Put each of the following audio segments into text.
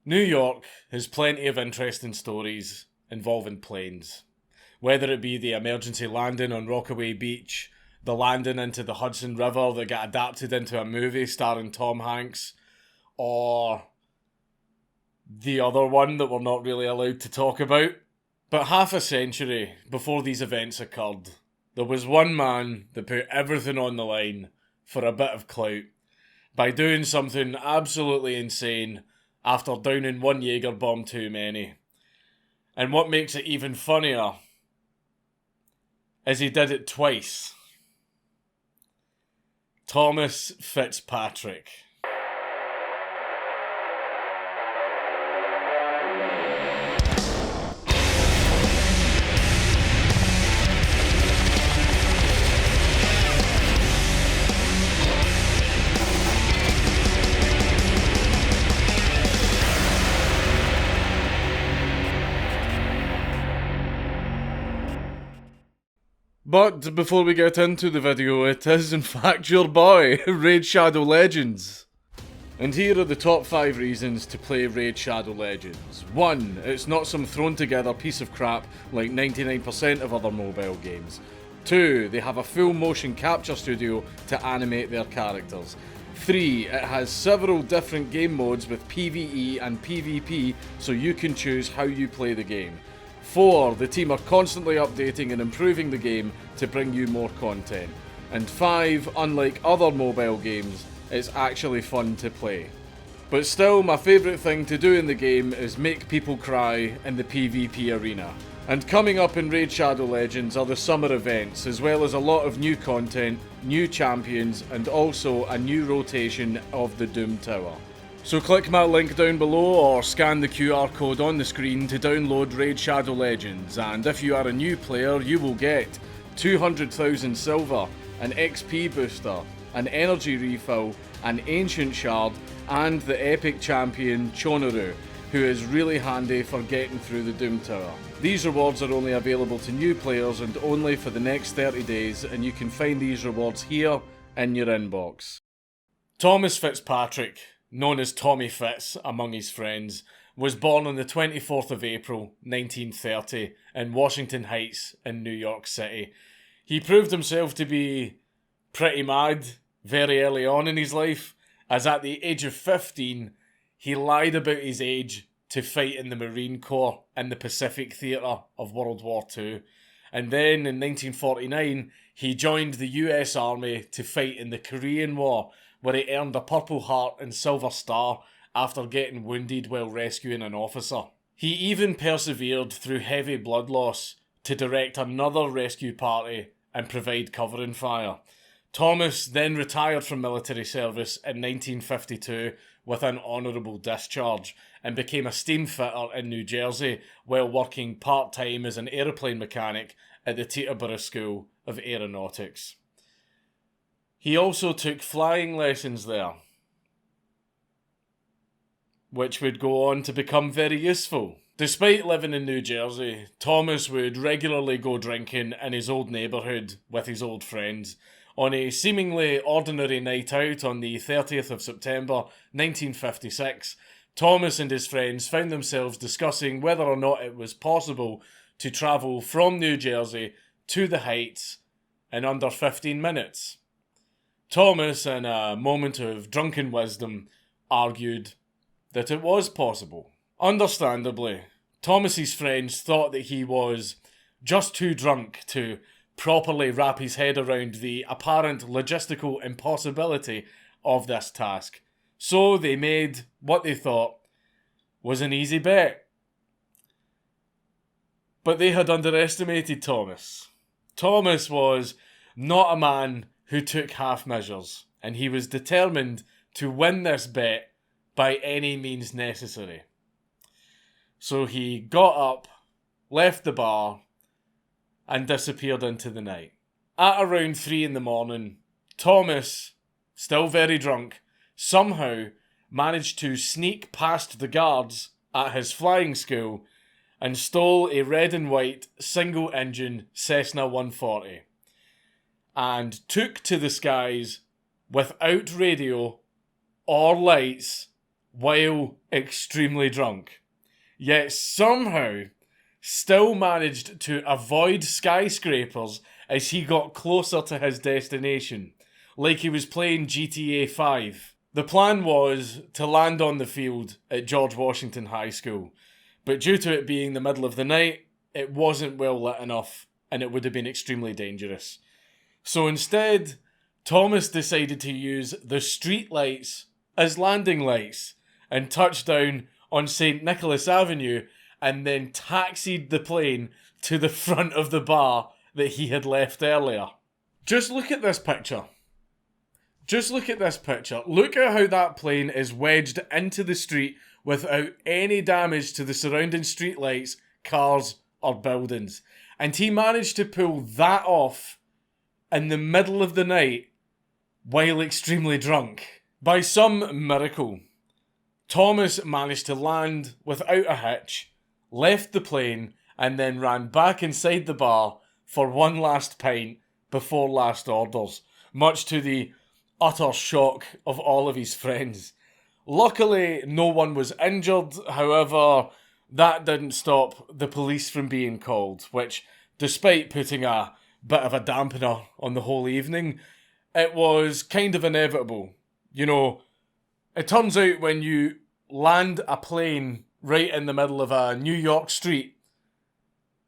New York has plenty of interesting stories involving planes. Whether it be the emergency landing on Rockaway Beach, the landing into the Hudson River that got adapted into a movie starring Tom Hanks, or the other one that we're not really allowed to talk about. But half a century before these events occurred, there was one man that put everything on the line for a bit of clout by doing something absolutely insane after downing one Jaeger bomb too many. And what makes it even funnier is he did it twice. Thomas Fitzpatrick. But before we get into the video, it is in fact your boy, Raid Shadow Legends. And here are the top 5 reasons to play Raid Shadow Legends. 1. It's not some thrown together piece of crap like 99% of other mobile games. 2. They have a full motion capture studio to animate their characters. 3. It has several different game modes with PvE and PvP, so you can choose how you play the game. 4. The team are constantly updating and improving the game to bring you more content. And 5. Unlike other mobile games, it's actually fun to play. But still, my favourite thing to do in the game is make people cry in the PvP arena. And coming up in Raid Shadow Legends are the summer events, as well as a lot of new content, new champions, and also a new rotation of the Doom Tower. So click my link down below or scan the QR code on the screen to download Raid Shadow Legends, and if you are a new player you will get 200,000 silver, an XP booster, an energy refill, an ancient shard, and the epic champion Chonoru, who is really handy for getting through the Doom Tower. These rewards are only available to new players and only for the next 30 days, and you can find these rewards here in your inbox. Thomas Fitzpatrick, known as Tommy Fitz among his friends, was born on the 24th of April 1930 in Washington Heights in New York City. He proved himself to be pretty mad very early on in his life, as at the age of 15 he lied about his age to fight in the Marine Corps in the Pacific Theatre of World War II. And then in 1949 he joined the US Army to fight in the Korean War, where he earned a Purple Heart and Silver Star after getting wounded while rescuing an officer. He even persevered through heavy blood loss to direct another rescue party and provide covering fire. Thomas then retired from military service in 1952 with an honourable discharge and became a steam fitter in New Jersey while working part-time as an aeroplane mechanic at the Teterboro School of Aeronautics. He also took flying lessons there, which would go on to become very useful. Despite living in New Jersey, Thomas would regularly go drinking in his old neighbourhood with his old friends. On a seemingly ordinary night out on the 30th of September 1956, Thomas and his friends found themselves discussing whether or not it was possible to travel from New Jersey to the Heights in under 15 minutes. Thomas, in a moment of drunken wisdom, argued that it was possible. Understandably, Thomas's friends thought that he was just too drunk to properly wrap his head around the apparent logistical impossibility of this task, so they made what they thought was an easy bet. But they had underestimated Thomas. Thomas was not a man who took half measures, and he was determined to win this bet by any means necessary. So he got up, left the bar, and disappeared into the night. At around 3 in the morning, Thomas, still very drunk, somehow managed to sneak past the guards at his flying school and stole a red and white single-engine Cessna 140 and took to the skies without radio or lights while extremely drunk, yet somehow still managed to avoid skyscrapers as he got closer to his destination, like he was playing GTA 5. The plan was to land on the field at George Washington High School, but due to it being the middle of the night, it wasn't well lit enough and it would have been extremely dangerous. So instead, Thomas decided to use the street lights as landing lights and touched down on St. Nicholas Avenue and then taxied the plane to the front of the bar that he had left earlier. Just look at this picture. Look at how that plane is wedged into the street without any damage to the surrounding streetlights, cars, or buildings. And he managed to pull that off in the middle of the night while extremely drunk. By some miracle, Thomas managed to land without a hitch, left the plane, and then ran back inside the bar for one last pint before last orders, much to the utter shock of all of his friends. Luckily, no one was injured. However, that didn't stop the police from being called, which, despite putting a bit of a dampener on the whole evening, it was kind of inevitable. You know, it turns out when you land a plane right in the middle of a New York street,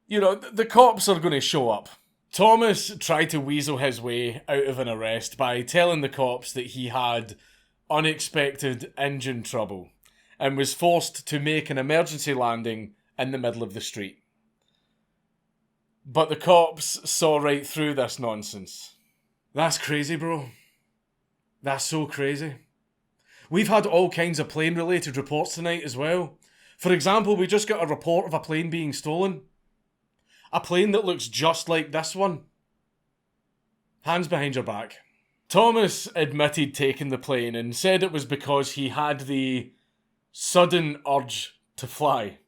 you know, the cops are going to show up. Thomas tried to weasel his way out of an arrest by telling the cops that he had unexpected engine trouble and was forced to make an emergency landing in the middle of the street. But the cops saw right through this nonsense. That's crazy, bro. That's so crazy. We've had all kinds of plane-related reports tonight as well. For example, we just got a report of a plane being stolen. A plane that looks just like this one. Hands behind your back. Thomas admitted taking the plane and said it was because he had the sudden urge to fly.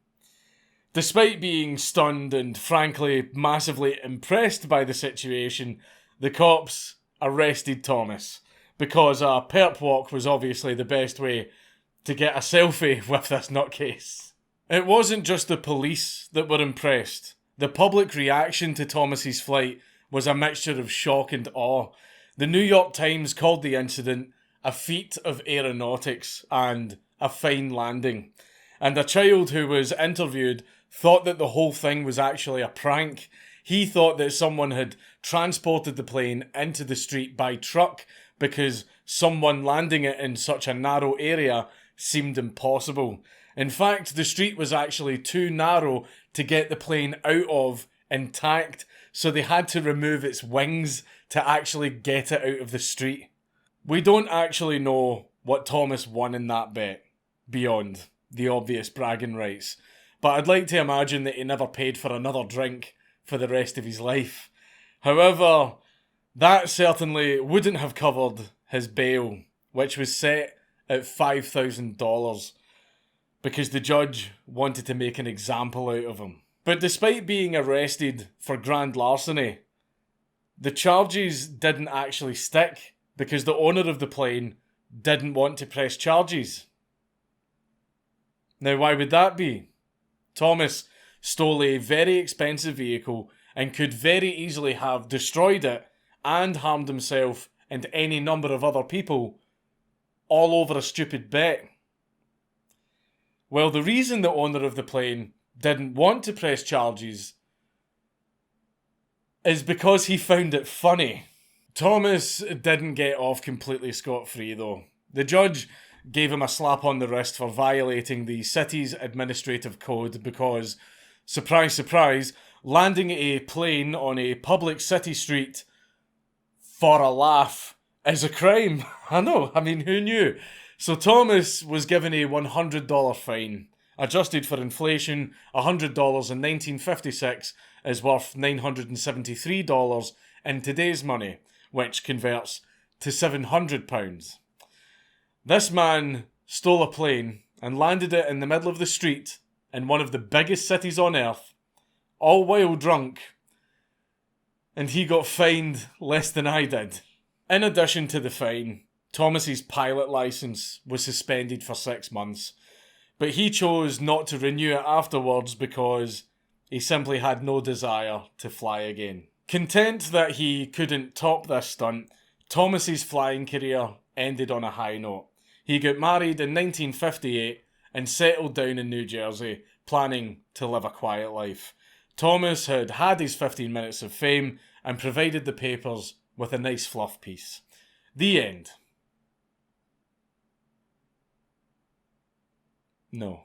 Despite being stunned and frankly massively impressed by the situation, the cops arrested Thomas because a perp walk was obviously the best way to get a selfie with this nutcase. It wasn't just the police that were impressed. The public reaction to Thomas's flight was a mixture of shock and awe. The New York Times called the incident a feat of aeronautics and a fine landing. And a child who was interviewed thought that the whole thing was actually a prank. He thought that someone had transported the plane into the street by truck because someone landing it in such a narrow area seemed impossible. In fact, the street was actually too narrow to get the plane out of intact, so they had to remove its wings to actually get it out of the street. We don't actually know what Thomas won in that bet, beyond the obvious bragging rights, but I'd like to imagine that he never paid for another drink for the rest of his life. However, that certainly wouldn't have covered his bail, which was set at $5,000. Because the judge wanted to make an example out of him. But despite being arrested for grand larceny, the charges didn't actually stick because the owner of the plane didn't want to press charges. Now, why would that be? Thomas stole a very expensive vehicle and could very easily have destroyed it and harmed himself and any number of other people all over a stupid bet. Well, the reason the owner of the plane didn't want to press charges is because he found it funny. Thomas didn't get off completely scot-free though. The judge gave him a slap on the wrist for violating the city's administrative code because, surprise, surprise, landing a plane on a public city street for a laugh is a crime. I know, I mean, who knew? So Thomas was given a $100 fine. Adjusted for inflation, $100 in 1956 is worth $973 in today's money, which converts to £700. This man stole a plane and landed it in the middle of the street in one of the biggest cities on earth, all while drunk, and he got fined less than I did. In addition to the fine, Thomas's pilot licence was suspended for 6 months, but he chose not to renew it afterwards because he simply had no desire to fly again. Content that he couldn't top this stunt, Thomas's flying career ended on a high note. He got married in 1958 and settled down in New Jersey, planning to live a quiet life. Thomas had had his 15 minutes of fame and provided the papers with a nice fluff piece. The end. No.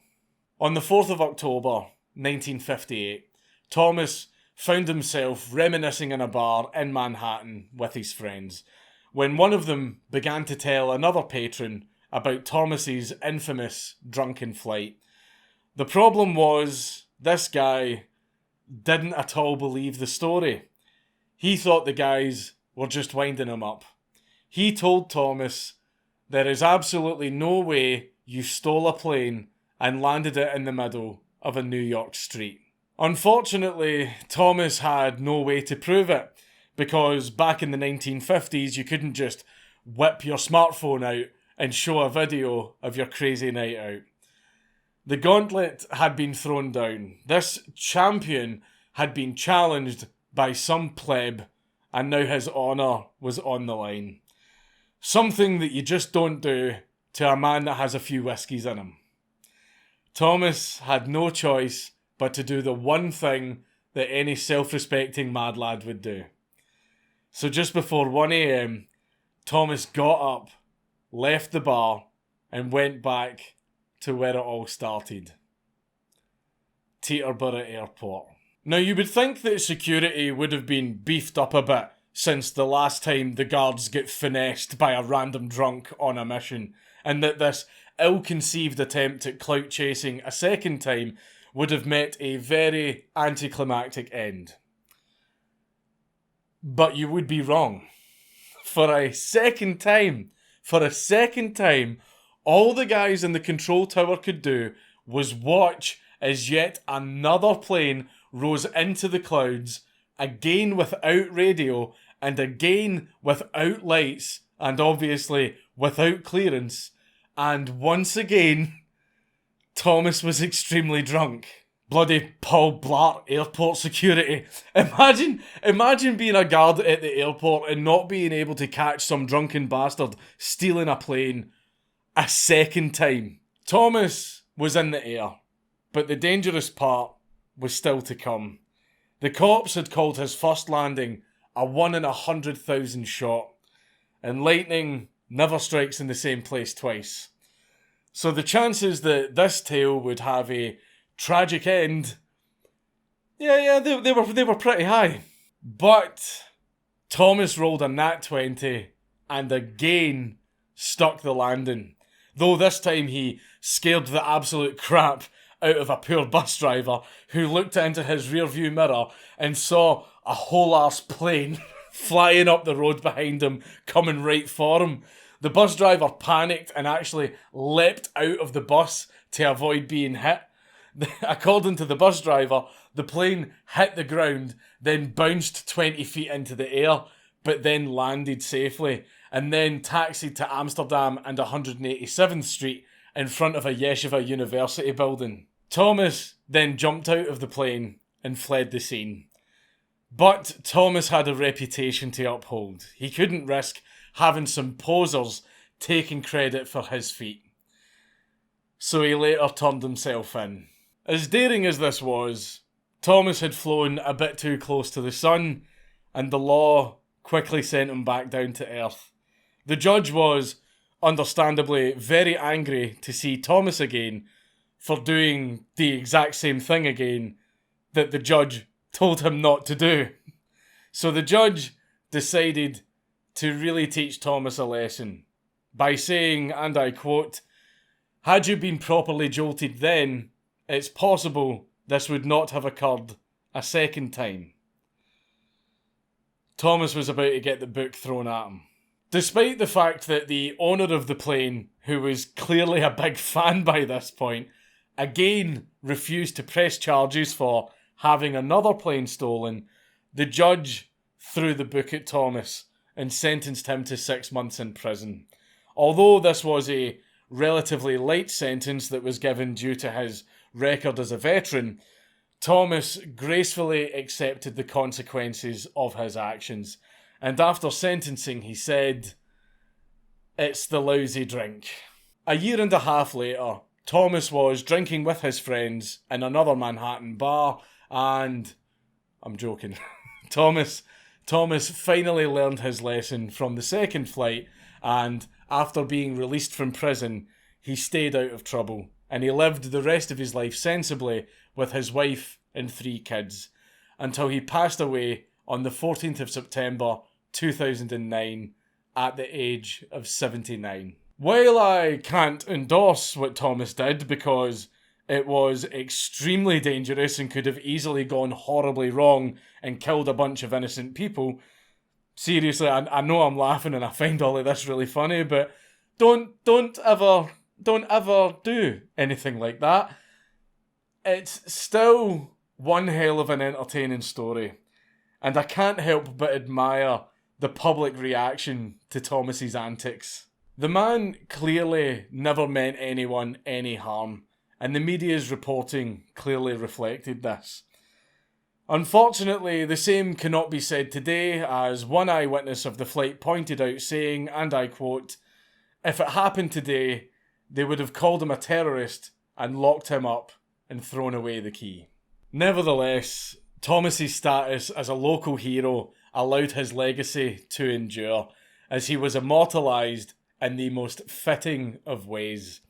On the 4th of October, 1958, Thomas found himself reminiscing in a bar in Manhattan with his friends, when one of them began to tell another patron about Thomas's infamous drunken flight. The problem was, this guy didn't at all believe the story. He thought the guys were just winding him up. He told Thomas, "There is absolutely no way you stole a plane and landed it in the middle of a New York street." Unfortunately, Thomas had no way to prove it, because back in the 1950s you couldn't just whip your smartphone out and show a video of your crazy night out. The gauntlet had been thrown down. This champion had been challenged by some pleb, and now his honour was on the line. Something that you just don't do to a man that has a few whiskies in him. Thomas had no choice but to do the one thing that any self-respecting mad lad would do. So just before 1 a.m, Thomas got up, left the bar, and went back to where it all started. Teterboro Airport. Now you would think that security would have been beefed up a bit since the last time the guards get finessed by a random drunk on a mission, and that this ill-conceived attempt at clout chasing a second time would have met a very anticlimactic end. But you would be wrong. For a second time, all the guys in the control tower could do was watch as yet another plane rose into the clouds, again without radio, and again without lights, and obviously without clearance, and once again, Thomas was extremely drunk. Bloody Paul Blart airport security. Imagine being a guard at the airport and not being able to catch some drunken bastard stealing a plane a second time. Thomas was in the air, but the dangerous part was still to come. The cops had called his first landing a 1 in 100,000 shot, and lightning never strikes in the same place twice. So the chances that this tale would have a tragic end, they were pretty high. But Thomas rolled a nat 20 and again stuck the landing. Though this time he scared the absolute crap out of a poor bus driver who looked into his rearview mirror and saw a whole arse plane flying up the road behind him, coming right for him. The bus driver panicked and actually leapt out of the bus to avoid being hit. According to the bus driver, the plane hit the ground, then bounced 20 feet into the air, but then landed safely, and then taxied to Amsterdam and 187th Street in front of a Yeshiva University building. Thomas then jumped out of the plane and fled the scene. But Thomas had a reputation to uphold. He couldn't risk having some posers taking credit for his feat. So he later turned himself in. As daring as this was, Thomas had flown a bit too close to the sun, and the law quickly sent him back down to earth. The judge was, understandably, very angry to see Thomas again for doing the exact same thing again that the judge told him not to do. So the judge decided to really teach Thomas a lesson by saying, and I quote, "Had you been properly jolted then, it's possible this would not have occurred a second time." Thomas was about to get the book thrown at him. Despite the fact that the owner of the plane, who was clearly a big fan by this point, again refused to press charges for having another plane stolen, the judge threw the book at Thomas and sentenced him to 6 months in prison. Although this was a relatively light sentence that was given due to his record as a veteran, Thomas gracefully accepted the consequences of his actions, and after sentencing he said, "It's the lousy drink." A year and a half later, Thomas was drinking with his friends in another Manhattan bar, and I'm joking. Thomas finally learned his lesson from the second flight, and after being released from prison, he stayed out of trouble, and he lived the rest of his life sensibly with his wife and 3 kids, until he passed away on the 14th of September 2009 at the age of 79. While I can't endorse what Thomas did because it was extremely dangerous and could have easily gone horribly wrong and killed a bunch of innocent people, seriously, I know I'm laughing and I find all of this really funny, but don't ever do anything like that. It's still one hell of an entertaining story, and I can't help but admire the public reaction to Thomas's antics. The man clearly never meant anyone any harm, and the media's reporting clearly reflected this. Unfortunately, the same cannot be said today, as one eyewitness of the flight pointed out, saying, and I quote, "If it happened today, they would have called him a terrorist and locked him up and thrown away the key." Nevertheless, Thomas's status as a local hero allowed his legacy to endure, as he was immortalised in the most fitting of ways.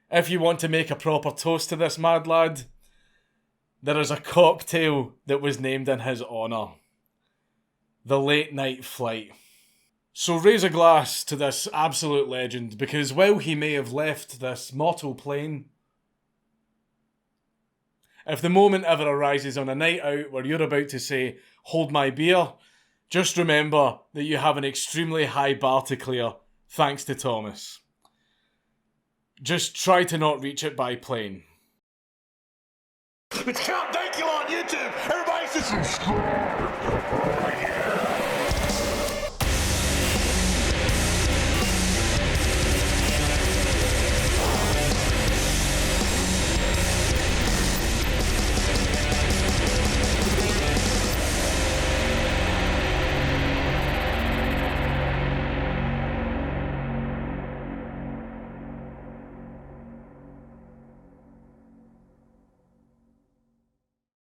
If you want to make a proper toast to this mad lad, there is a cocktail that was named in his honour: the Late Night Flight. So raise a glass to this absolute legend, because while he may have left this mortal plane, if the moment ever arises on a night out where you're about to say, "Hold my beer," just remember that you have an extremely high bar to clear, thanks to Thomas. Just try to not reach it by plane. It's Count Dankula on YouTube. Everybody just subscribe.